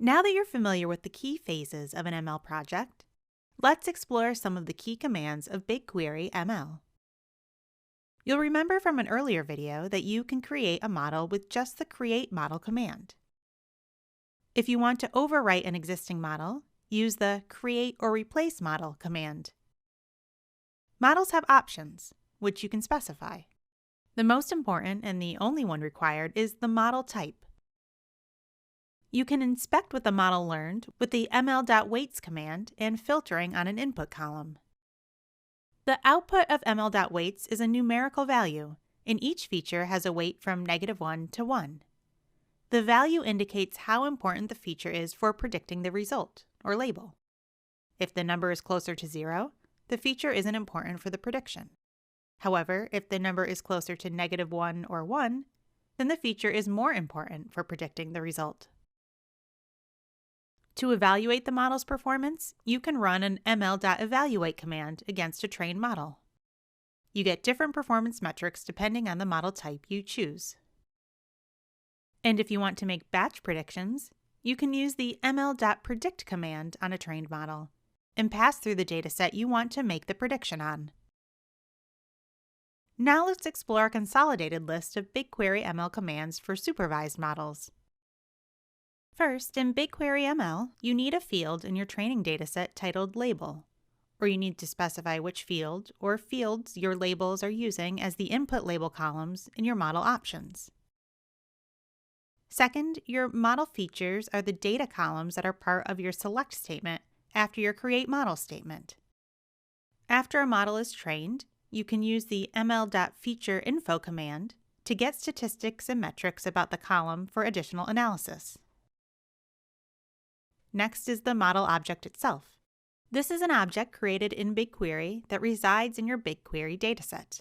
Now that you're familiar with the key phases of an ML project, let's explore some of the key commands of BigQuery ML. You'll remember from an earlier video that you can create a model with just the Create Model command. If you want to overwrite an existing model, use the Create or Replace Model command. Models have options, which you can specify. The most important and the only one required is the model type. You can inspect what the model learned with the ml.weights command and filtering on an input column. The output of ml.weights is a numerical value, and each feature has a weight from -1 to 1. The value indicates how important the feature is for predicting the result, or label. If the number is closer to 0, the feature isn't important for the prediction. However, if the number is closer to -1 or 1, then the feature is more important for predicting the result. To evaluate the model's performance, you can run an ml.evaluate command against a trained model. You get different performance metrics depending on the model type you choose. And if you want to make batch predictions, you can use the ml.predict command on a trained model and pass through the dataset you want to make the prediction on. Now let's explore a consolidated list of BigQuery ML commands for supervised models. First, in BigQuery ML, you need a field in your training dataset titled Label, or you need to specify which field or fields your labels are using as the input label columns in your model options. Second, your model features are the data columns that are part of your select statement after your create model statement. After a model is trained, you can use the ml.featureinfo command to get statistics and metrics about the column for additional analysis. Next is the model object itself. This is an object created in BigQuery that resides in your BigQuery dataset.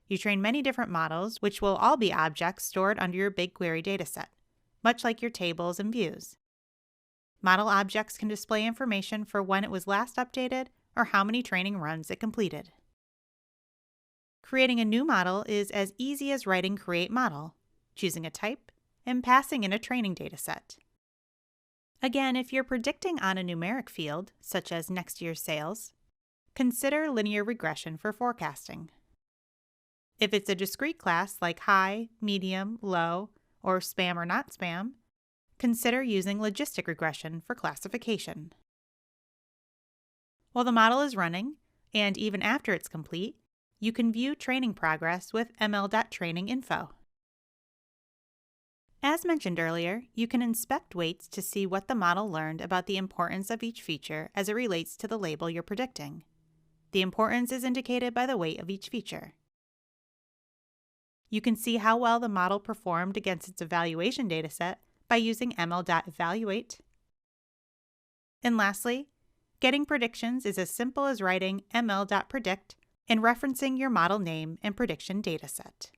You train many different models, which will all be objects stored under your BigQuery dataset, much like your tables and views. Model objects can display information for when it was last updated or how many training runs it completed. Creating a new model is as easy as writing Create Model, choosing a type, and passing in a training dataset. Again, if you're predicting on a numeric field, such as next year's sales, consider linear regression for forecasting. If it's a discrete class like high, medium, low, or spam or not spam, consider using logistic regression for classification. While the model is running, and even after it's complete, you can view training progress with ml.traininginfo. As mentioned earlier, you can inspect weights to see what the model learned about the importance of each feature as it relates to the label you're predicting. The importance is indicated by the weight of each feature. You can see how well the model performed against its evaluation dataset by using ml.evaluate. And lastly, getting predictions is as simple as writing ml.predict and referencing your model name and prediction dataset.